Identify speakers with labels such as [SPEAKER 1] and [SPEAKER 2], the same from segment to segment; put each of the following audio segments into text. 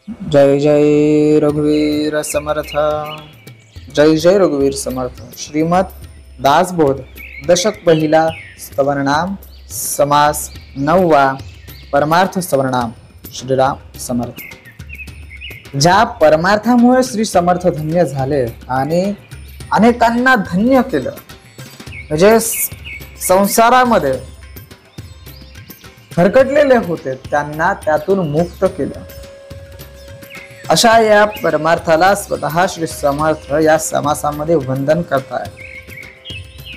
[SPEAKER 1] जय जय रघुवीर समर्थ। जय जय रघुवीर समर्थ। श्रीमद दासबोध दशक पहिला स्तवननाम समास 9वा परमार्थ स्तवननाम श्रीराम समर्थ। ज्या परमार्थामुळे श्री समर्थ धन्य झाले आणि अनेकांना धन्य केलं, म्हणजे संसारामध्ये भरकटलेले होते त्यांना त्यातून मुक्त केलं, अशा या परमार्थाला स्वतः श्री समर्थ या समासामध्ये वंदन करताय।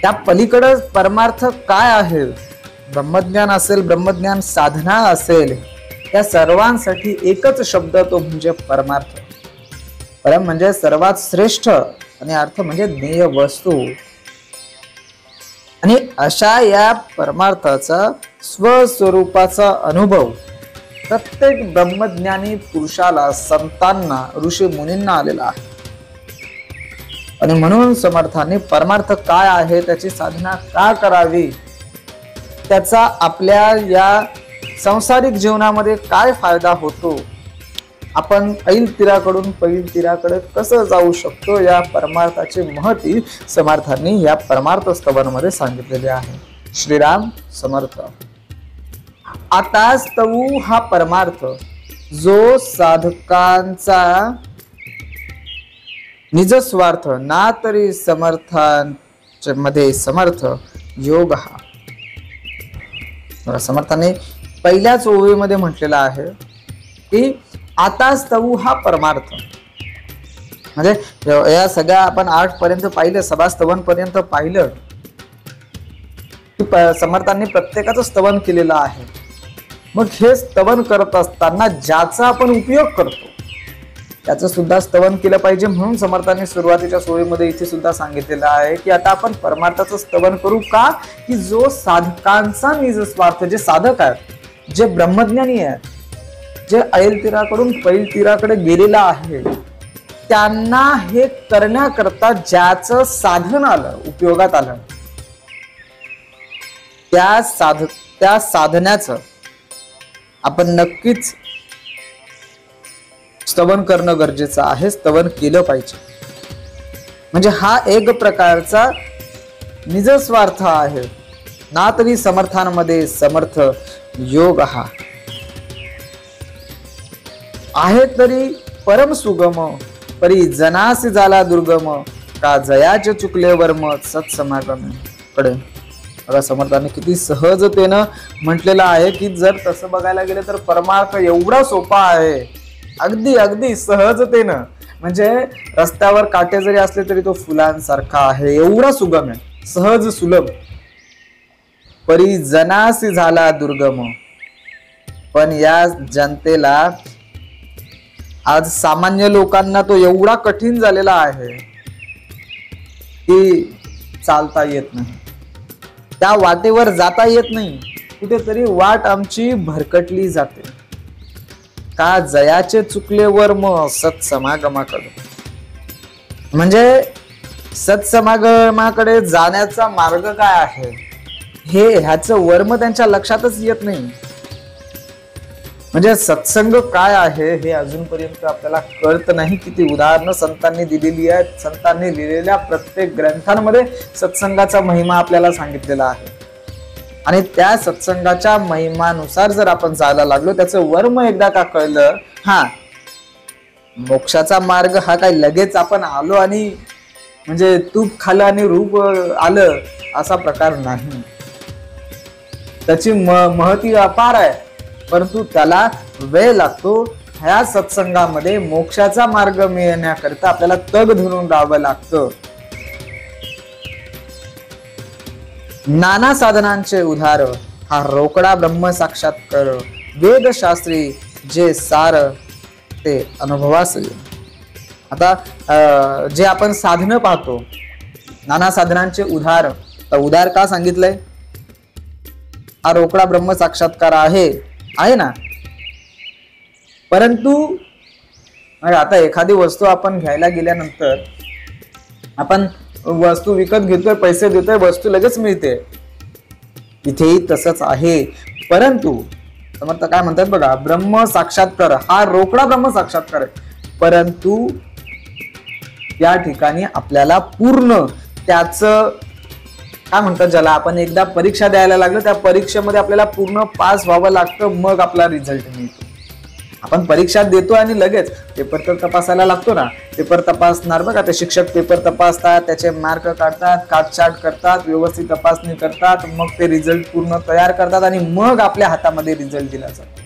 [SPEAKER 1] त्या पलीकडे परमार्थ काय आहे, ब्रह्मज्ञान असेल, ब्रह्मज्ञान साधना असेल, त्या सर्वांसाठी एकच शब्द तो म्हणजे परमार्थ। परम म्हणजे सर्वात श्रेष्ठ आणि अर्थ म्हणजे ज्ञेय वस्तू। आणि अशा या परमार्थाचा स्वस्वरूपाचा अनुभव प्रत्येक ब्रह्मज्ञानी पुरुषाला, संतांना, ऋषी मुनींना आलेला आहे। आणि म्हणून समर्थांनी परमार्थ काय आहे, त्याची साधना का करावी, त्याचा आपल्या या सांसारिक जीवनामध्ये काय फायदा होतो, आपण ऐन तीराकडून पैल तीराकडे कसं जाऊ शकतो, या परमार्थाची महती समर्थांनी या परमार्थ स्तवनमध्ये सांगितलेले आहे। श्रीराम समर्थ। आता स्तवू हा परमार्थ जो साधकांचा निजस्वार्थ ना तरी समर्थांच्या मध्ये समर्थ योग हा। समर्थाने पहिल्याच ओळीमध्ये म्हटलेला आहे की आता स्तवू हा परमार्थ, म्हणजे या सगळ्या आपण 8 पर्यंत पाहिलं, सभास्तवन पर्यंत पाहिलं की समर्थांनी प्रत्येकाचं स्तवन केलेलं आहे। मग हे स्तवन करत असताना ज्याचा आपण उपयोग करतो त्याचं सुद्धा स्तवन केलं पाहिजे। म्हणून समर्थांनी सुरुवातीच्या सोयीमध्ये इथे सुद्धा सांगितलेलं आहे की आता आपण परमार्थाचं स्तवन करू का, की जो साधकांचा निजस्वार्थ, जे साधक आहेत, जे ब्रह्मज्ञानी आहेत, जे ऐल तीराकडून पैल तीराकडे गेलेला आहे, त्यांना हे करण्याकरता ज्याचं साधन आलं, उपयोगात आलं, त्या साधण्याचं आपण नक्कीच स्तवन करणं गरजेचं आहे, स्तवन केलं पाहिजे। म्हणजे हा एक प्रकारचा निजस्वार्थ आहे ना तरी समर्थांमध्ये समर्थ योग हा आहे, तरी परम सुगम परी जनासी झाला दुर्गम का जयाचे चुकले वर्म सत्समागम कडे। बघा समर्थांनी किती सहजतेनं म्हटलेलं आहे की जर तसं बघायला गेलं तर परमार्थ एवढा सोपा आहे, अगदी अगदी सहजतेनं, म्हणजे रस्त्यावर काटे जरी असले तरी तो फुलांसारखा आहे, एवढा सुगम आहे, सहज सुलभ। परी जनासी झाला दुर्गम, पण या जनतेला, आज सामान्य लोकांना तो एवढा कठीण झालेला आहे की चालता येत नाही, त्या वाटेवर जाता येत नाही, कुठेतरी वाट आमची भरकटली जाते। का जयाचे चुकले वर्म सत्समागमाकडे, म्हणजे सत्समागमाकडे जाण्याचा मार्ग काय आहे हे ह्याचं वर्म त्यांच्या लक्षातच येत नाही। म्हणजे सत्संग काय आहे हे अजूनपर्यंत आपल्याला कळत नाही। किती उदाहरणं संतांनी दिलेली आहेत, संतांनी लिहिलेल्या प्रत्येक ग्रंथांमध्ये सत्संगाचा महिमा आपल्याला सांगितलेला आहे। आणि त्या सत्संगाच्या महिमानुसार जर आपण जायला लागलो, त्याचं वर्म एकदा का कळलं, हा मोक्षाचा मार्ग हा काय लगेच आपण आलो आणि म्हणजे तूप खाल्लं आणि रूप आलं असा प्रकार नाही। त्याची महती अपार आहे, परंतु त्याला वेळ लागतो। ह्या सत्संगामध्ये मोक्षाचा मार्ग मिळण्याकरिता आपल्याला तग धरून राहावं लागतं। नाना साधनांचे उधार हा रोकडा ब्रह्म साक्षात्कार, वेदशास्त्री जे सार ते अनुभवास येईल। आता जे आपण साधनं पाहतो, नाना साधनांचे उधार, तर उधार का सांगितलंय, हा रोकडा ब्रह्म साक्षात्कार आहे ना। परंतु आता एखादी वस्तू आपण घ्यायला गेल्यानंतर आपण वस्तू विकत घेतोय, पैसे देतोय, वस्तू लगेच मिळते, इथेही तसंच आहे। परंतु समर्थ काय म्हणतात बघा, ब्रह्म साक्षात्कार हा रोकडा ब्रह्म साक्षात्कार आहे, परंतु या ठिकाणी आपल्याला पूर्ण त्याच काय म्हणतात, ज्याला आपण एकदा परीक्षा द्यायला लागलो त्या परीक्षेमध्ये आपल्याला पूर्ण पास व्हावं लागतं, मग आपला रिझल्ट मिळतो. आपण परीक्षा देतो आणि लगेच पेपर तर तपासायला लागतो ना, पेपर तपासणार बघा, ते शिक्षक पेपर तपासतात, त्याचे मार्क काढतात, काटछाट करतात, व्यवस्थित तपासणी करतात, मग ते रिझल्ट पूर्ण तयार करतात आणि मग आपल्या हातामध्ये रिझल्ट दिला जातो.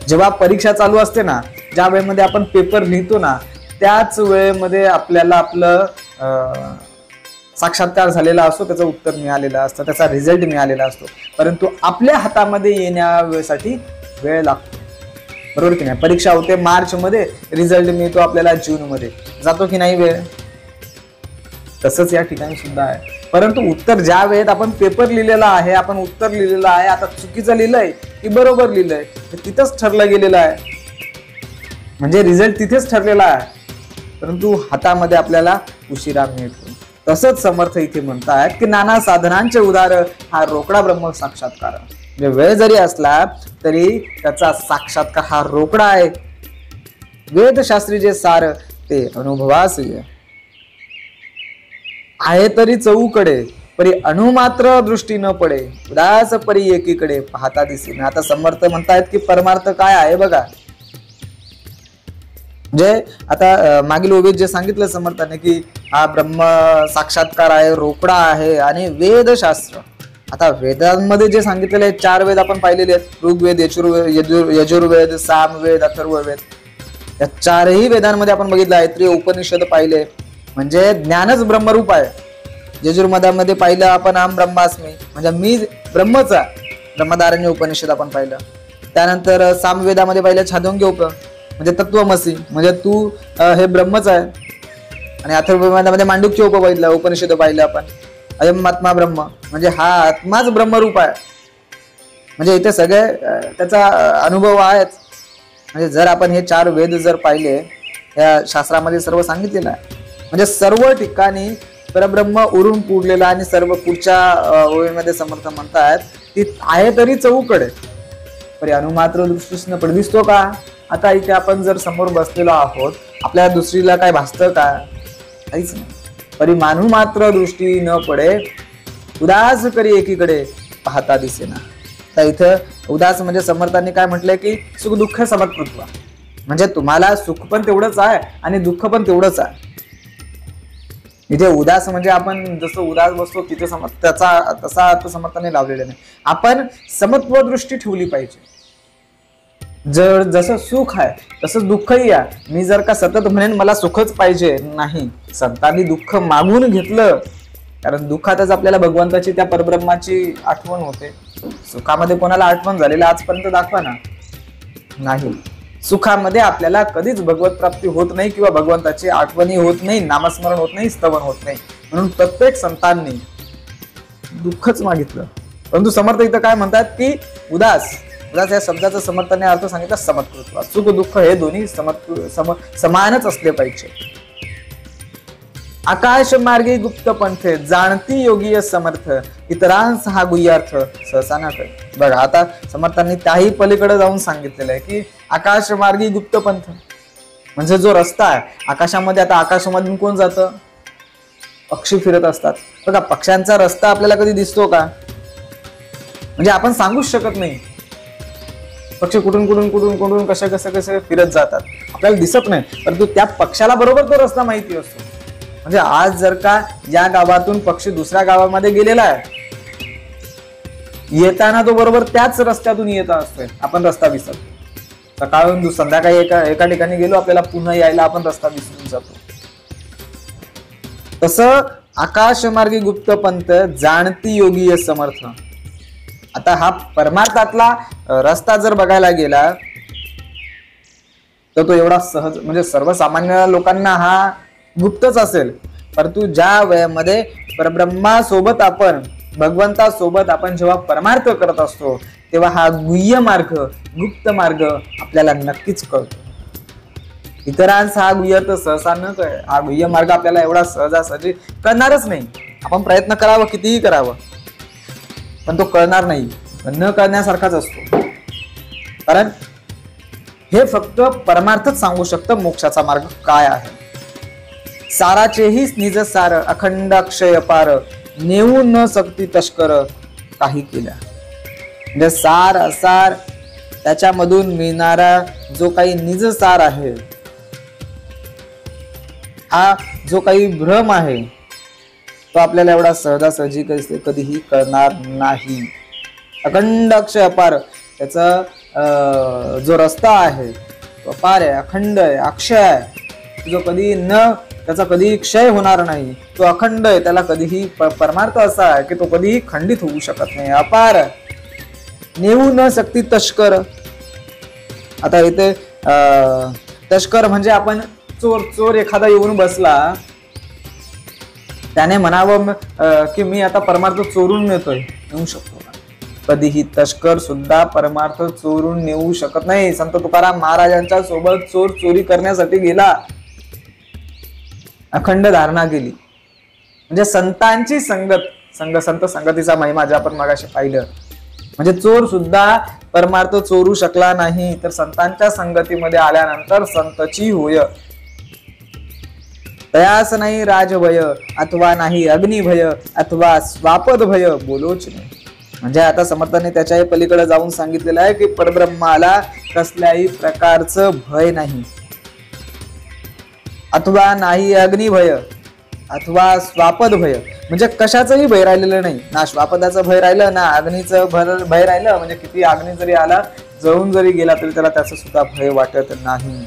[SPEAKER 1] जेव्हा परीक्षा चालू असते ना, ज्या वेळेमध्ये आपण पेपर लिहितो ना, त्याच वेळेमध्ये आपल्याला आपलं साक्षात्कार झालेला असतो, त्याचं उत्तर मिळालेलं असतं, त्याचा रिझल्ट मिळालेला असतो, परंतु आपल्या हातामध्ये येण्यासाठी वेळ लागतो, बरोबर की नाही. परीक्षा होते मार्च मध्ये, रिझल्ट मिळतो आपल्याला जून मध्ये, जातो की नाही वेळ. तसंच या ठिकाणी सुद्धा आहे, परंतु उत्तर ज्या वेळेत आपण पेपर लिहिलेला आहे, आपण उत्तर लिहिलेलं आहे, आता चुकीचं लिहिलंय की बरोबर लिहिलंय तिथंच ठरलं गेलेलं आहे, म्हणजे रिझल्ट तिथेच ठरलेला आहे, परंतु हातामध्ये आपल्याला उशिरा मिळतो. तसंच समर्थ इथे म्हणतात की नाना साधनांचे उदार हा रोकडा ब्रह्म साक्षात्कार. म्हणजे वेळ जरी असला तरी त्याचा साक्षात्कार हा रोकडा आहे. वेदशास्त्री जे सार ते अनुभवास आहे तरी चौकडे, परी अणुमात्र दृष्टी न पडे, उदास परी एकीकडे पाहता दिसेल. आता समर्थ म्हणतायत की परमार्थ काय आहे बघा, म्हणजे आता मागील ओवीत जे सांगितलं समर्थाने की हा ब्रह्म साक्षात्कार आहे, रोकडा आहे आणि वेदशास्त्र. आता वेदांमध्ये जे सांगितलेले आहेत 4 वेद आपण पाहिलेले आहेत, ऋग्वेद, यजुर्वेद, सामवेद, अथर्ववेद. या 4ही वेदांमध्ये आपण बघितलं आहे, त्रि उपनिषद पाहिले, म्हणजे ज्ञानच ब्रह्मरूप आहे. यजुर्वेदामध्ये पाहिलं आपण आम ब्रह्मास्मी, म्हणजे मी ब्रह्मच आहे, ब्रह्मधारण्य उपनिषद आपण पाहिलं. त्यानंतर सामवेदामध्ये पाहिलं छांदोग्य म्हणजे तत्वमसी, म्हणजे तू हे ब्रह्मच आहे. आणि अथर्ववेदामध्ये मांडुक्य उपनिषद पाहिलं आपण, अयम आत्मा ब्रह्म, म्हणजे हा आत्माच ब्रह्मरूप आहे. म्हणजे इथे सगळे त्याचा अनुभव आहेच. म्हणजे जर आपण हे 4 वेद जर पाहिले, या शास्त्रामध्ये सर्व सांगितलेलं आहे, म्हणजे सर्व ठिकाणी परब्रह्म उरून पुरलेला. आणि सर्व पुढच्या ओळीमध्ये समर्थ म्हणतात की आहे तरी चौकडे, परी अनुमात्र दृष्टीस न पडे. दिसतो का? आता इथे आपण जर समोर बसलेलो आहोत, आपल्या दुसरीला काय भासतं का? काहीच नाही. परी मानू मात्र दृष्टी न पडे, उदास करी एकीकडे पाहता दिसेना. तर इथं उदास म्हणजे समर्थांनी काय म्हटलंय की सुख दुःख समत्कृत्व, म्हणजे तुम्हाला सुख पण तेवढंच आहे आणि दुःख पण तेवढंच आहे. इथे उदास म्हणजे आपण जसं उदास बसतो तिथे त्याचा तसा अर्थ समर्थाने लावलेला नाही. आपण समत्व दृष्टी ठेवली पाहिजे. जर जसं सुख आहे तसंच दुःखही आहे. मी जर का सतत म्हणेन मला सुखच पाहिजे, नाही. संतांनी दुःख मागून घेतलं, कारण दुःखातच आपल्याला भगवंताची, त्या परब्रह्माची आठवण होते. सुखामध्ये कोणाला आठवण झालेली आजपर्यंत दाखवा ना, नाही. सुखामध्ये आपल्याला कधीच भगवत प्राप्ती होत नाही किंवा भगवंताची आठवणी होत नाही, नामस्मरण होत नाही, स्तवन होत नाही. म्हणून प्रत्येक संतांनी दुःखच मागितलं. परंतु समर्थ इथं काय म्हणतात की उदास या शब्दाचा समर्थाने अर्थ सांगितला समत्कृत्व. सुख दुःख हे दोन्ही समानच असले पाहिजे. आकाश मार्गी गुप्त पंथ जाणती योगीय समर्थ, इतरांस हा गुह्यार्थ सहसा न कळे. बघा आता समर्थांनी त्याही पलीकडे जाऊन सांगितलेलं आहे की आकाश मार्गी गुप्त पंथ, म्हणजे जो रस्ता आहे आकाशामध्ये. आता आकाशामधून कोण जातं? पक्षी फिरत असतात बघा. पक्ष्यांचा रस्ता आपल्याला कधी दिसतो का? म्हणजे आपण सांगूच शकत नाही पक्षी कुठून कुठून कुठून कुठून कसे फिरत जातात, आपल्याला दिसत नाही. परंतु त्या पक्षाला बरोबर तो रस्ता माहिती असतो. म्हणजे आज जर का या गावातून पक्षी दुसऱ्या गावामध्ये गेलेला आहे, येताना तो बरोबर त्याच रस्त्यातून येत असतोय, आपण रस्ता विसरतो. सकाळून संध्याकाळी एका ठिकाणी गेलो, आपल्याला पुन्हा यायला आपण रस्ता विसरून जातो. तसं आकाश मार्गी गुप्त पंथ जाणती योगीय समर्थ. आता हा परमार्थातला रस्ता जर बघायला गेला तर तो एवढा सहज, म्हणजे सर्वसामान्य लोकांना हा गुप्तच असेल. परंतु ज्या वेळेमध्ये परब्रह्मासोबत आपण, भगवंतासोबत आपण जेव्हा परमार्थ करत असतो, तेव्हा हा गुह्य मार्ग, गुप्त मार्ग आपल्याला नक्कीच कळतो. इतरांचा हा गुह्य तर सहसा न कळे. हा गुह्य मार्ग आपल्याला एवढा सहजासहजी कळणारच नाही. आपण प्रयत्न करावं, कितीही करावं, पण तो कळणार नाही, न कळण्यासारखाच असतो. कारण हे फक्त परमार्थच सांगू शकतं मोक्षाचा मार्ग काय आहे. साराचेही निज सार अखंड अक्षय पार नेऊ न सक्ती तस्कर काही केल्या. म्हणजे सार असार त्याच्यामधून मिळणारा जो काही निज सार आहे, हा जो काही भ्रम आहे तो आपल्याला एवढा सहजासहजी कधीही कळणार नाही. अखंड अक्षय अपार त्याचा जो रस्ता आहे तो अपार आहे, अखंड आहे, अक्षय आहे, जो कधी त्याचा कधी क्षय होणार नाही. तो अखंड आहे, त्याला कधीही परमार्थ असा आहे की तो कधीही खंडित होऊ शकत नाही. अपार नेऊ न सक्ती तस्कर. आता इथे तस्कर म्हणजे आपण चोर एखादा येऊन बसला, त्याने म्हणावं की मी आता परमार्थ चोरून नेतोय, नेऊ शकतो ना? कधीही तस्कर सुद्धा परमार्थ चोरून नेऊ शकत नाही. संत तुकाराम महाराजांच्या सोबत चोर चोरी करण्यासाठी गेला, अखंड धारणा केली. म्हणजे संतांची संत संगतीचा महिमा जे आपण मगाशी पाहिलं, म्हणजे चोर सुद्धा परमार्थ चोरू शकला नाही, तर संतांच्या संगतीमध्ये आल्यानंतर संतची होय. तयास नाही राजभय अथवा नाही अग्निभय अथवा स्वापद भय बोलोच नाही. म्हणजे आता समर्थांनी त्याच्याही पलीकडे जाऊन सांगितलेलं आहे की परब्रह्माला कसल्याही प्रकारचं भय नाही, अथवा नाही अग्निभय अथवा स्वापद भय. म्हणजे कशाचंही भय राहिलेलं नाही, ना श्वापदाचं भय राहिलं ना अग्नीचं भय राहिलं. म्हणजे किती अग्नी जरी आला, जळून जरी गेला तरी त्याला त्याचं सुद्धा भय वाटत नाही.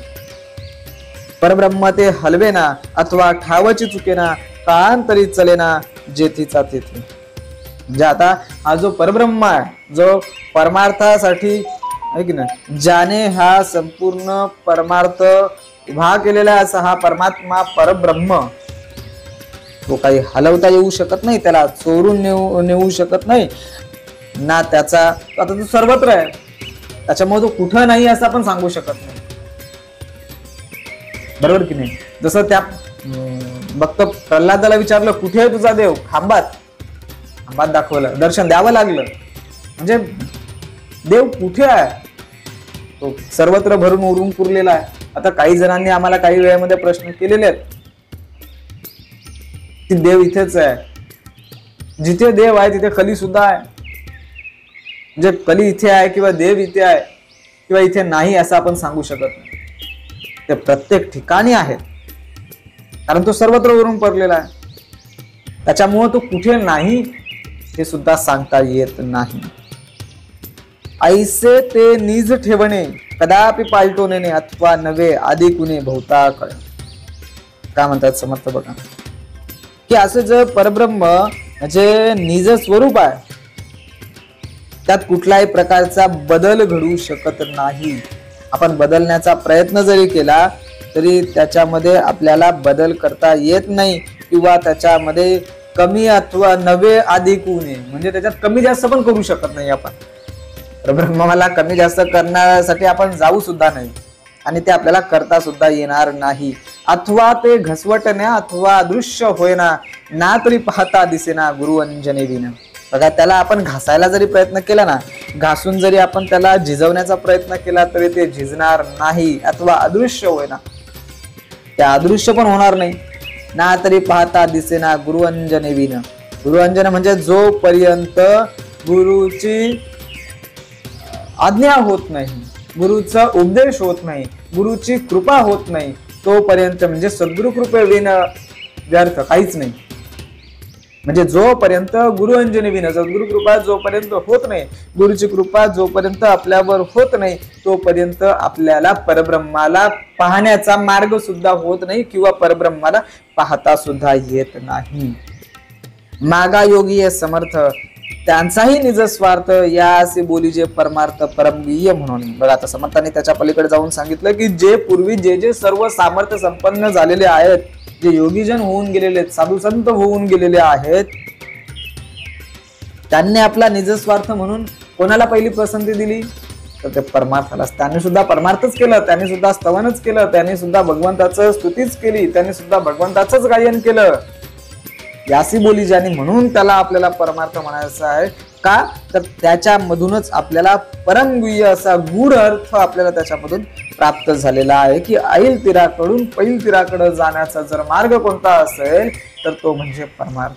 [SPEAKER 1] परब्रह्म ते हलवे ना अथवा ठावची चुके ना काळांतरी चले ना जेथीचा तेथे. म्हणजे आता हा जो परब्रह्म आहे, जो परमार्थासाठी आहे की नाही, ज्याने हा संपूर्ण परमार्थ उभा केलेला असा हा परमात्मा परब्रह्म, तो काही हलवता येऊ शकत नाही, त्याला चोरून नेऊ शकत नाही ना. त्याचा आता तो सर्वत्र आहे, त्याच्यामुळे तो कुठं नाही असं आपण सांगू शकत नाही. बरोबर की नाही? जसं त्या भक्त प्रल्हादाला विचारलं कुठे आहे तुझा देव, खांबात दाखवलं, दर्शन द्यावं लागलं. म्हणजे देव कुठे आहे, तो सर्वत्र भरून उरून पुरलेला आहे. आता काही जणांनी आम्हाला काही वेळेमध्ये प्रश्न केलेले आहेत की देव इथेच आहे. जिथे देव आहे तिथे कली सुद्धा आहे. म्हणजे कली इथे आहे किंवा देव इथे आहे किंवा इथे नाही असं आपण सांगू शकत नाही. ते प्रत्येक ठिकाणी आहे, कारण तो सर्वत्र वरून पडलेला आहे. त्याच्यामुळे तो कुठे नाही हे सुद्धा सांगता येत नाही. ऐसे ते निज ठेवणे कदापि पालटो नेणे अथवा नवे आदी कुणे भोवता कळे. काय म्हणतात समर्थ बघा, की असं जर परब्रह्म म्हणजे निज स्वरूप आहे, त्यात कुठल्याही प्रकारचा बदल घडू शकत नाही. आपण बदलण्याचा प्रयत्न जरी केला तरी त्याच्यामध्ये आपल्याला बदल करता येत नाही, किंवा त्याच्यामध्ये कमी अथवा नवे अधिक उणे म्हणजे त्याच्यात कमी जास्त पण करू शकत नाही आपण. परब्रह्माला कमी जास्त करण्यासाठी आपण जाऊ सुद्धा नाही आणि ते आपल्याला करता सुद्धा येणार नाही. अथवा ते घसवटण्या अथवा अदृश्य होईना ना तरी पाहता दिसेना गुरु अंजने विना. बघा, त्याला आपण घासायला जरी प्रयत्न केला ना, घासून जरी आपण त्याला झिजवण्याचा प्रयत्न केला तरी ते झिजणार नाही. अथवा अदृश्य होईना, ते अदृश्य पण होणार नाही. ना तरी पाहता दिसेना गुरु अंजने विना. गुरु अंजन म्हणजे जोपर्यंत गुरुची आज्ञा होत नाही, गुरुचा उपदेश होत नाही, गुरुची कृपा होत नाही, तोपर्यंत म्हणजे सद्गुरु कृपे विना व्यर्थ काहीच नाही. म्हणजे जोपर्यंत गुरु अंजनी विना, सद्गुरु कृपा जोपर्यंत होत नाही, गुरुची कृपा जोपर्यंत आपल्यावर होत नाही, तोपर्यंत आपल्याला परब्रह्माला पाहण्याचा मार्ग सुद्धा होत नाही किंवा परब्रह्माला पाहता सुद्धा येत नाही. मागा योगी समर्थ त्यांचाही निज स्वार्थ यासी बोली जे परमार्थ परमगीय म्हणून. बघा, आता समर्थांनी त्याच्या पलीकडे जाऊन सांगितलं की जे पूर्वी जे सर्व सामर्थ्य संपन्न झालेले आहेत, जे योगीजन होऊन गेलेले आहेत, साधू संत होऊन गेलेले आहेत, त्यांनी आपला निजस्वार्थ म्हणून कोणाला पहिली पसंती दिली तर ते परमार्थालाच. त्यांनी सुद्धा परमार्थच केलं, त्यांनी सुद्धा स्तवनच केलं, त्यांनी सुद्धा भगवंताचं स्तुतीच केली, त्यांनी सुद्धा भगवंताचंच गायन केलं. यासी बोली ज्याने, म्हणून त्याला आपल्याला परमार्थ म्हणायचं आहे का तर त्याच्यामधूनच आपल्याला परमगुह्य असा गूढ अर्थ आपल्याला त्याच्यामधून प्राप्त झालेला आहे की ऐल तीराकडून पैल तीराकडे जाण्याचा जर मार्ग कोणता असेल तर तो म्हणजे परमार्थ.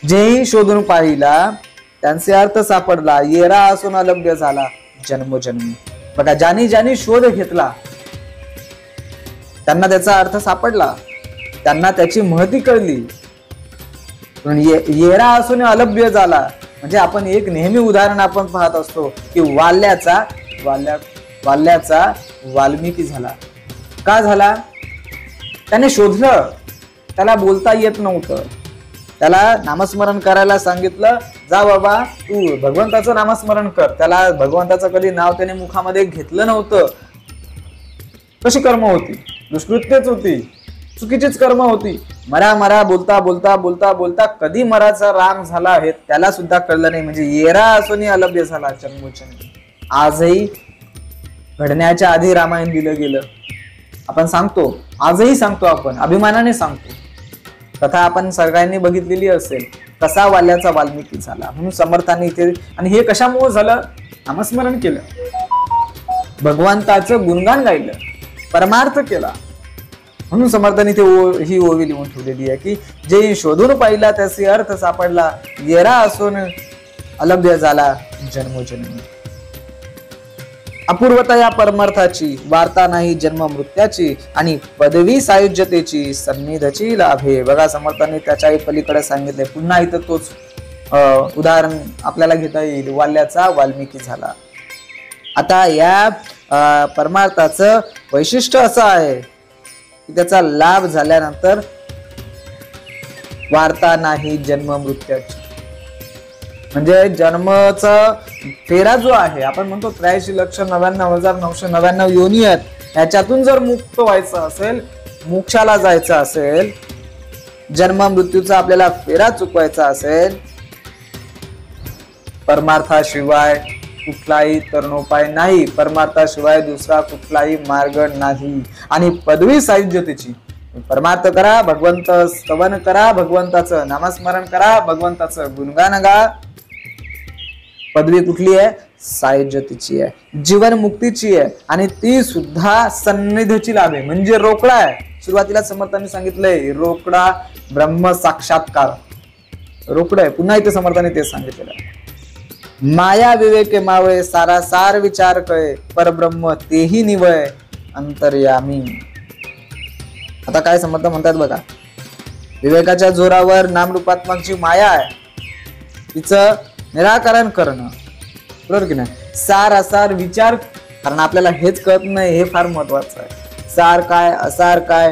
[SPEAKER 1] जेही शोधून पाहिला त्यांचे अर्थ सापडला, येरा असून अलभ्य झाला जन्मोजन्मी. बघा, ज्यांनी ज्यांनी शोध घेतला त्यांना त्याचा अर्थ सापडला, त्यांना त्याची महती कळली. येरा असून अलभ्य झाला म्हणजे आपण एक नेहमी उदाहरण आपण पाहत असतो की वाल्याचा वाल्मिकी झाला. का झाला? त्याने शोधलं, त्याला बोलता येत नव्हतं, त्याला नामस्मरण करायला सांगितलं, जा बाबा तू भगवंताचं नामस्मरण कर. त्याला भगवंताचं कधी नाव त्याने मुखामध्ये घेतलं नव्हतं. कशी कर्म होती? दुष्कृत्यच होती, चुकीचीच कर्म होती. मरा बोलता बोलता बोलता बोलता कधी मराचा राम झाला आहे त्याला सुद्धा कळलं नाही. म्हणजे येरा असूनही अलभ्य झाला जन्मोजन्मी. आजही घडण्याच्या आधी रामायण दिलं गेलं. आपण सांगतो, आजही सांगतो, आपण अभिमानाने सांगतो. कथा आपण सगळ्यांनी बघितलेली असेल, कसा वाल्याचा वाल्मिकी झाला. म्हणून समर्थांनी इथे, आणि हे कशामुळे झालं? नामस्मरण केलं, भगवंताचं गुणगान गायलं, परमार्थ केला. म्हणून समर्थांनी ही ओवी लिहून ठेवलेली आहे की जे शोधून पाहिला त्याचे अर्थ सापडला, येरा असून अलभ्य झाला जन्मोजन्मी. अपूर्वता या परमार्थाची, वार्ता नाही जन्म मृत्याची, आणि पदवी सायुज्यतेची सन्निधची लाभे. बघा, समर्थांनी त्याच्याही पलीकडे सांगितले. पुन्हा इथं तोच उदाहरण आपल्याला घेता येईल, वाल्याचा वाल्मिकी झाला. आता या परमार्थाचं वैशिष्ट्य असं आहे की त्याचा लाभ झाल्यानंतर वार्ता नाही जन्म मृत्यूची. म्हणजे जन्मचा फेरा जो आहे, आपण म्हणतो 83,99,999 योनी आहेत, ह्याच्यातून जर मुक्त व्हायचं असेल, मोक्षाला जायचं असेल, जन्म मृत्यूचा आपल्याला फेरा चुकवायचा असेल, परमार्थाशिवाय कुठलाही तरणोपाय नाही, परमार्थाशिवाय दुसरा कुठलाही मार्ग नाही. आणि पदवी सायुज्यतेची, परमार्थ करा, भगवंत स्तवन करा, भगवंताचं नामस्मरण करा, भगवंताचं गुणगान गा. पदवी कुठली आहे? सायुज्यतेची आहे, जीवन मुक्तीची आहे, आणि ती सुद्धा सन्निधीची लाभ आहे. म्हणजे रोकडा आहे. सुरुवातीला समर्थांनी सांगितलंय रोकडा ब्रह्म साक्षात्कार, रोकडा आहे. पुन्हा इथे समर्थांनी ते सांगितलेलं आहे. माया विवेके मावळे, सारासार विचार कळे, परब्रह्म तेही निवय अंतर्यामी. आता काय समर्थ म्हणतात बघा, विवेकाच्या जोरावर नामरूपात्मक जी माया आहे तिचं निराकरण करणं, बरोबर की नाही? सारासार विचार, कारण आपल्याला हेच कळत नाही, हे फार महत्वाचं आहे. सार काय असार काय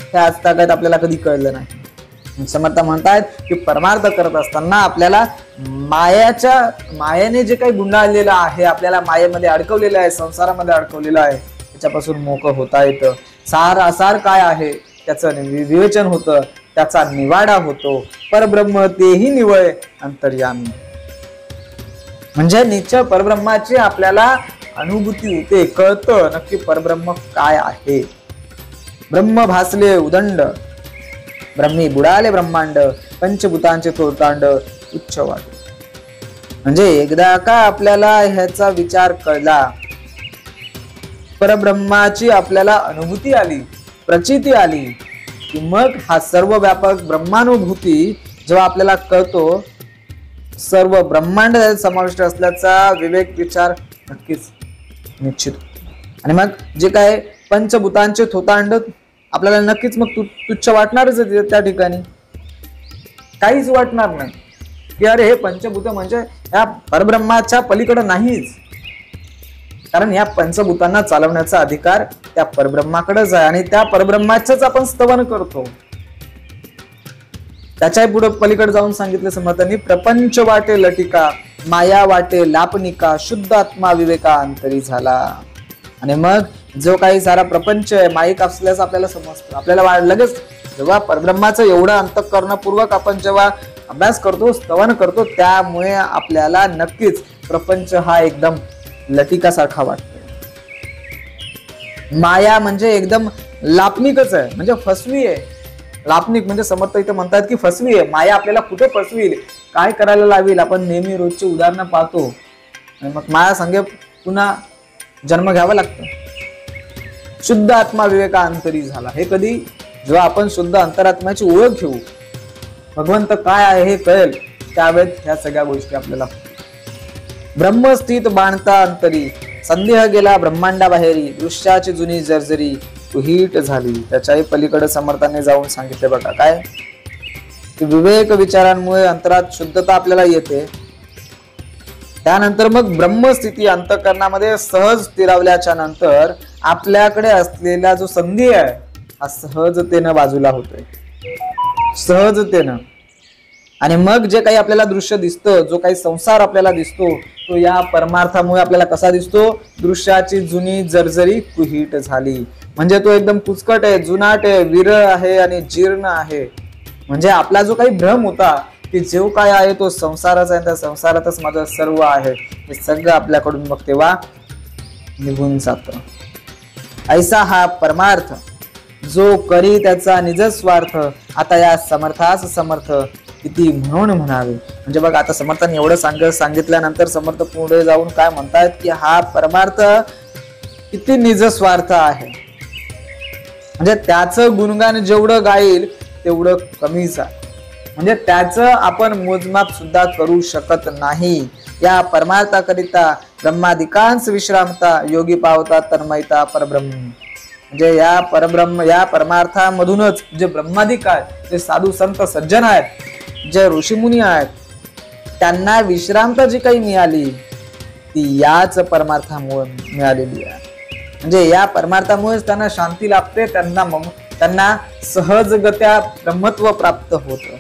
[SPEAKER 1] हे आजतागत आपल्याला कधी कळलं नाही. समर्थ म्हणतात की परमार्थ करत असताना आपल्याला मायेने जे काही गुंडाळलेलं आहे, आपल्याला मायेमध्ये अडकवलेलं आहे, संसारामध्ये अडकवलेलं आहे, त्याच्यापासून मोकळं होता येतं. सार असार काय आहे त्याचं विवेचन होतं, त्याचा निवाडा होतो. परब्रह्म तेही निवय अंतर्यामी. म्हणजे नित्य परब्रह्माची आपल्याला अनुभूती होते, कळतं नक्की परब्रह्म काय आहे. ब्रह्म भासले उदंड, ब्रह्मी बुडाले ब्रह्मांड, पंचभूतांचे तोतांड उच्च वाटे. म्हणजे एकदा का आपल्याला ह्याचा विचार कळला, परब्रह्माची आपल्याला अनुभूती आली, प्रचिती आली, की मग हा सर्व व्यापक ब्रह्मानुभूती जेव्हा आपल्याला कळतो, सर्व ब्रह्मांड समाविष्ट असल्याचा विवेक विचार नक्कीच निश्चित होतो. आणि मग जे काय पंचभूतांचे थोतांड आपल्याला नक्कीच मग तुच्छ वाटणारच त्या ठिकाणी. काहीच वाटणार नाही की अरे हे पंचभूत म्हणजे या परब्रह्माच्या पलीकडे नाहीच, कारण या पंचभूतांना चालवण्याचा अधिकार त्या परब्रह्माकडेच आहे. आणि त्या परब्रह्माचंच आपण स्तवन करतो. त्याच्याही पुढे पलीकडे जाऊन सांगितलं समर्थांनी, प्रपंच वाटे लटिका, माया वाटे लापनिका, शुद्ध आत्मा विवेका अंतरी झाला. आणि मग जो काही सारा प्रपंच आहे माईक असल्याचं आपल्याला समजतं. आपल्याला लगेच जेव्हा परब्रह्माचं एवढं अंतःकरणपूर्वक आपण जेव्हा अभ्यास करतो, स्तवन करतो, त्यामुळे आपल्याला नक्कीच प्रपंच हा एकदम लटिकासारखा वाटतो. माया म्हणजे एकदम लापनिकच आहे, म्हणजे फसवी आहे. लापनिक म्हणजे समर्थ इथे म्हणतात की फसवी आहे. माया आपल्याला कुठे फसवील काय करायला लावेल आपण नेहमी रोजची उदाहरणं पाहतो आणि मग माया संगे पुन्हा जन्म घ्यावा लागतो. शुद्ध आत्मा विवेकांतरी झाला. हे कधी जेव्हा आपण शुद्ध अंतरात्म्याची ओळख घेऊ, भगवंत काय आहे हे कळेल, त्यावेळेस ह्या सगळ्या गोष्टी आपल्याला. ब्रह्मस्थित बाणता अंतरी, संदेह गेला ब्रह्मांडा बाहेरी, दृश्याची जुनी जर्जरी कुहीट झाली. त्याच्याही पलीकडे समर्थाने जाऊन सांगितले बघा काय, की विवेक विचारांमुळे अंतरात शुद्धता आपल्याला येते. त्यानंतर मग ब्रह्मस्थिती अंतःकरणामध्ये सहज स्थिरावल्याच्या नंतर आपल्याकडे असलेला जो संदेह आहे हा सहजतेनं बाजूला होतोय, सहजतेनं. आणि मग जे काही आपल्याला दृश्य दिसतं, जो काही संसार आपल्याला दिसतो, तो या परमार्थामुळे आपल्याला कसा दिसतो, दृश्याची जुनी जर्जरी कुहीट झाली. म्हणजे तो एकदम कुचकट आहे, जुनाट आहे, विरळ आहे आणि जीर्ण आहे. म्हणजे आपला जो काही भ्रम होता की जो काय आहे तो संसारच आहे, त्या संसारातच माझं सर्व आहे, हे सगळं आपल्याकडून मग तेव्हा निघून जात. ऐसा हा परमार्थ जो करी त्याचा निज स्वार्थ, आता या समर्थास समर्थ किती म्हणून म्हणावे. म्हणजे बघ आता समर्थांनी एवढं सांगितल्यानंतर समर्थ पुढे जाऊन काय म्हणतायत की हा परमार्थ किती निज स्वार्थ आहे. म्हणजे त्याचं गुणगान जेवढं गाईल तेवढं कमीच आहे. म्हणजे त्याचं आपण मोजमाप सुद्धा करू शकत नाही. या परमार्थाकरिता ब्रह्मादिकांस विश्रामता, योगी पावता तन्मयता परब्रह्म. म्हणजे या परब्रह्म, या परमार्थामधूनच जे ब्रह्मादिक आहेत, जे साधू संत सज्जन आहेत, जे ऋषीमुनी आहेत, त्यांना विश्रांत जी काही मिळाली ती याच परमार्थामुळे मिळालेली आहे. म्हणजे या परमार्थामुळेच त्यांना शांती लाभते, त्यांना सहजगत्या ब्रह्मत्व प्राप्त होतं.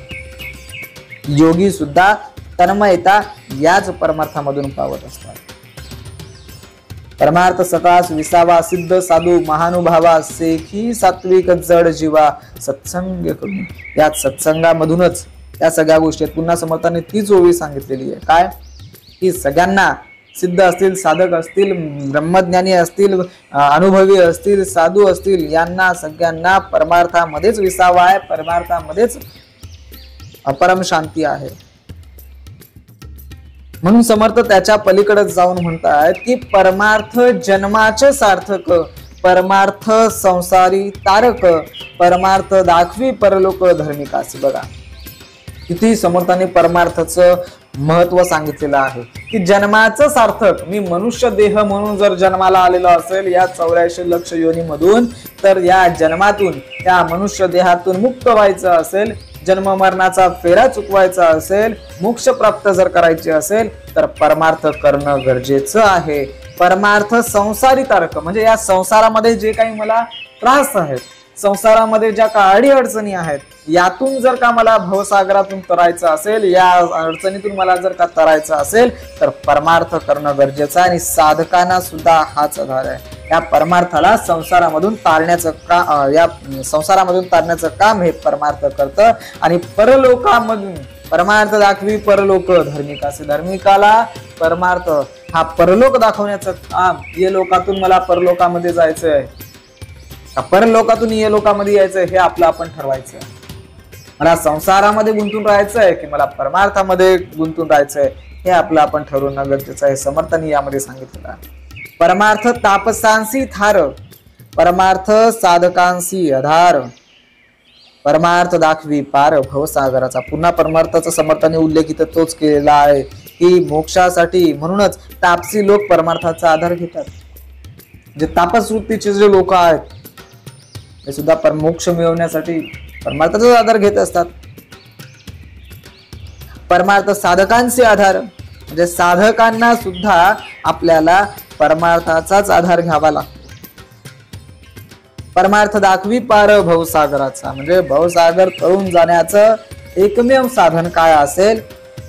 [SPEAKER 1] योगी सुद्धा तन्मयता याच परमार्थामधून पावत असतात. परमार्थ सकास विसावा, सिद्ध साधू महानुभावा, सेखी सात्विक जड जीवा, सत्संग करून. या सत्संगामधूनच या सगळ्या गोष्टी. पुन्हा समर्थाने तीच ओळी सांगितलेली आहे काय, की सगळ्यांना सिद्ध असतील, साधक असतील, ब्रह्मज्ञानी असतील, अनुभवी असतील, साधू असतील, यांना सगळ्यांना परमार्थामध्येच विसावा आहे, परमार्थामध्येच अपरम शांती आहे. म्हणून समर्थ त्याच्या पलीकडे जाऊन म्हणतात की परमार्थ जन्माचे सार्थक, परमार्थ संसारी तारक, परमार्थ दाखवी परलोक धर्मिकास. बघा किती समर्थाने परमार्थाचं महत्व सांगितलेलं आहे की जन्माचं सार्थक. मी मनुष्य देह म्हणून जर जन्माला आलेलो असेल या 84 लक्ष योनीमधून, तर या जन्मातून, या मनुष्य देहातून मुक्त व्हायचं असेल, जन्म मरणाचा फेरा चुकवायचा असेल, मोक्ष प्राप्त जर करायचे असेल, तर परमार्थ करणं गरजेचं आहे. परमार्थ संसारी तारक, म्हणजे या संसारामध्ये जे काही मला त्रास आहेत, संसारामध्ये ज्या काही अडचणी आहेत, यातून जर का मला भवसागरातून तरायचं असेल, या अडचणीतून मला जर का तरायचं असेल, तर परमार्थ करणं गरजेचं आहे. आणि साधकांना सुद्धा हाच आधार आहे. या परमार्थाला संसारामधून तारण्याचं या संसारामधून तारण्याचं काम हे परमार्थ करतं. आणि परलोकामधून परमार्थ दाखवी परलोक धर्मिकासे. धर्मिकाला परमार्थ हा परलोक दाखवण्याचं काम. ये लोकातून मला परलोकामध्ये जायचंय, परलोकातून ये लोकामध्ये यायचंय, हे आपलं आपण ठरवायचंय. मला संसारामध्ये गुंतून राहायचंय की मला परमार्थामध्ये गुंतून राहायचंय, हे आपलं आपण ठरवणं गरजेचं आहे. समर्थांनी यामध्ये सांगितलेलं आहे. परमार्थ तापसांसी थार, परमार्थ साधकांसी आधार, परमार्थ दाखवी पार भवसागराचा. पुन्हा परमार्थाचा समर्थाने उल्लेख इथं तोच केलेला आहे की मोक्षासाठी म्हणूनच तापसी लोक परमार्थाचा आधार घेतात. जे तापस वृत्तीचे जे लोक आहेत ते सुद्धा मोक्ष मिळवण्यासाठी परमार्थाचा आधार घेत असतात. परमार्थ साधकांचे आधार, म्हणजे साधकांना सुद्धा आपल्याला परमार्थाचाच आधार घ्यावा लागतो. परमार्थ दाखवी पार भवसागराचा, म्हणजे भवसागर तळून जाण्याचं एकमेव साधन काय असेल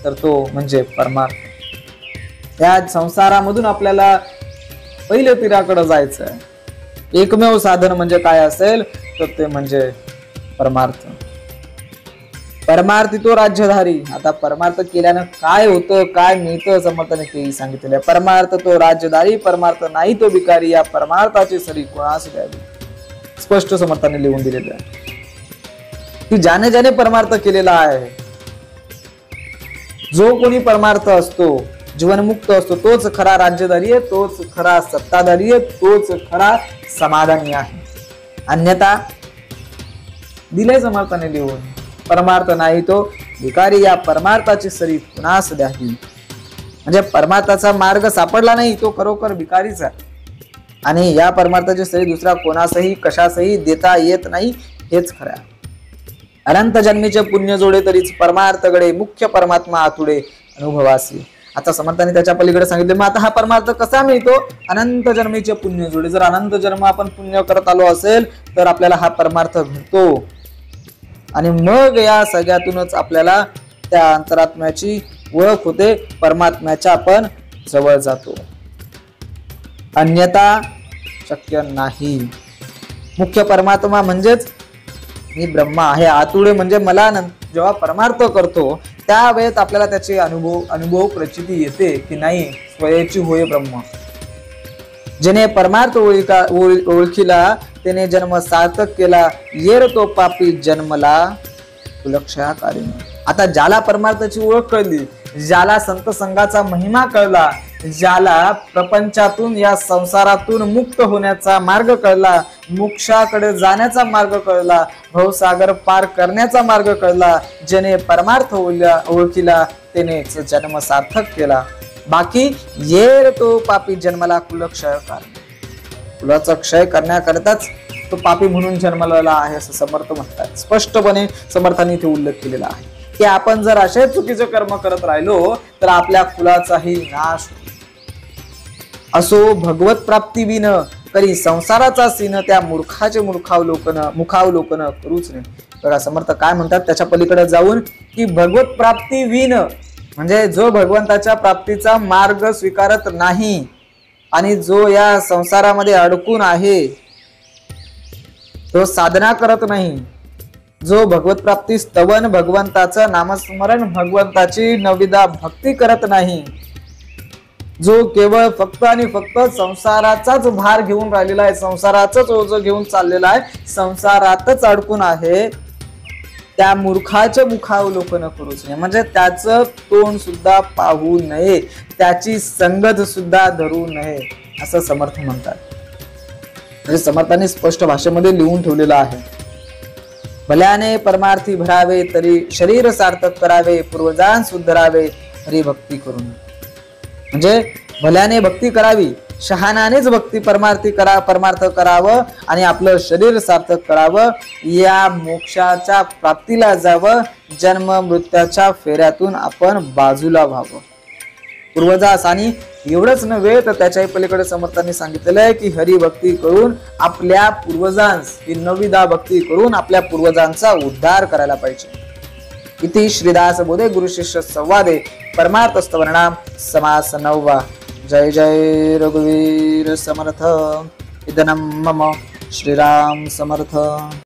[SPEAKER 1] तर तो म्हणजे परमार्थ. या संसारामधून आपल्याला पहिल्या तीराकडे जायचं आहे. एकमेव साधन म्हणजे काय असेल तर ते म्हणजे परमार्थ. परमार्थ तो राज्यधारी. आता परमार्थ केल्यानं काय होतं, काय मिळतं, समर्थाने तेही सांगितलेलं आहे. परमार्थ तो राज्यधारी, परमार्थ नाही तो भिकारी, या परमार्थाची सरी कोणास द्यावी. स्पष्ट समर्थाने लिहून दिलेलं आहे की ज्याने ज्याने परमार्थ केलेला आहे जो कोणी परमार्थ असतो, जीवनमुक्त असतो, तोच खरा राज्यधारी आहे, तोच खरा सत्ताधारी आहे, तोच खरा समाधानी आहे. अन्यथा दिले समर्थाने लिहून, परमार्थ नाही तो भिकारी, या परमार्थाची सरी कुणास द्यावी. म्हणजे परमार्थाचा मार्ग सापडला नाही तो खरोखर भिकारीच आहे, आणि या परमार्थाची सरी दुसरा कोणासही कशासही देता येत नाही, हेच खरं आहे. अनंत जन्मीचे पुण्य जोडे तरीच परमार्थकडे मुख्य परमात्मा आतुडे अनुभवासी. आता समर्थाने त्याच्या पलीकडे सांगितले, मग आता हा परमार्थ कसा मिळतो? अनंत जन्मीचे पुण्य जोडे. जर अनंत जन्म आपण पुण्य करत आलो असेल तर आपल्याला हा परमार्थ भेटतो, आणि मग या सगळ्यातूनच आपल्याला त्या अंतरात्म्याची ओळख होते, परमात्म्याच्या आपण जवळ जातो, अन्यथा शक्य नाही. मुख्य परमात्मा म्हणजेच मी ब्रह्मा आहे. आतुडे म्हणजे मला जेव्हा परमार्थ करतो त्या वेळेत आपल्याला त्याची अनुभव प्रचिती येते की नाही, स्वयाची होय ब्रह्म. जेने परमार्थ ओळखीला त्याने जन्म सार्थक केला, येर तो पापी जन्मला कुलक्षयाकारी. आता ज्याला परमार्थाची ओळख कळली, ज्याला संत संघाचा महिमा कळला, ज्याला प्रपंचातून या संसारातून मुक्त होण्याचा मार्ग कळला, मोक्षाकडे जाण्याचा मार्ग कळला, भवसागर पार करण्याचा मार्ग कळला, ज्याने परमार्थ ओळखीला त्याने जन्म सार्थक केला. बाकी येर तो पापी जन्माला कुलक्षयकार, कुलाचा क्षय करण्याकरताच तो पापी म्हणून जन्मलेला आहे असं समर्थ म्हणतात. स्पष्टपणे समर्थांनी इथे उल्लेख केलेला आहे की आपण जर असे चुकीचे कर्म करत राहिलो तर आपल्या कुलाचाही नाश असो. भगवत प्राप्ती विन करी संसाराचा सीन, त्या मूर्खाचे मुखावलोकन करूच नाही. बघा समर्थ काय म्हणतात त्याच्या पलीकडे जाऊन की भगवत प्राप्ती विन म्हणजे जो भगवंताच्या प्राप्तीचा मार्ग स्वीकारत नाही आणि जो या संसारामध्ये अडकून आहे, तो साधना करत नाही, जो भगवत प्राप्ती स्तवन, भगवंताचं नामस्मरण, भगवंताची नवविधा भक्ती करत नाही, जो केवळ फक्त आणि फक्त संसाराचाच भार घेऊन राहिलेला आहे, संसाराचंच ओझं घेऊन चाललेला आहे, संसारातच अडकून आहे, त्या मूर्खाचे मुखावलोकन करूच नये. म्हणजे त्याचं तोंड सुद्धा पाहू नये, त्याची संगत सुद्धा धरू नये असं समर्थ म्हणतात. म्हणजे समर्थांनी स्पष्ट भाषेमध्ये लिहून ठेवलेलं आहे. भल्याने परमार्थी भरावे तरी शरीर सार्थक करावे, पूर्वजान सुधरावे हरिभक्ती करून. म्हणजे भल्याने भक्ती करावी, शहाणानेच भक्ती परमार्थ करावं आणि आपलं शरीर सार्थक करावं, या मोक्षाच्या प्राप्तीला जावं, जन्म मृत्यूच्या फेऱ्यातून आपण बाजूला व्हावं. पूर्वजास आणि एवढंच नव्हे तर त्याच्याही पलीकडे समर्थांनी सांगितलेलं आहे की हरिभक्ती करून आपल्या पूर्वजांस, ही नवविधा भक्ती करून आपल्या पूर्वजांचा उद्धार करायला पाहिजे. इति श्रीदास बोधे गुरु शिष्य संवादे परमार्थ स्तवनाम समास 9. जय जय रघुवीर समर्थ. इदनं मम श्रीराम समर्थ.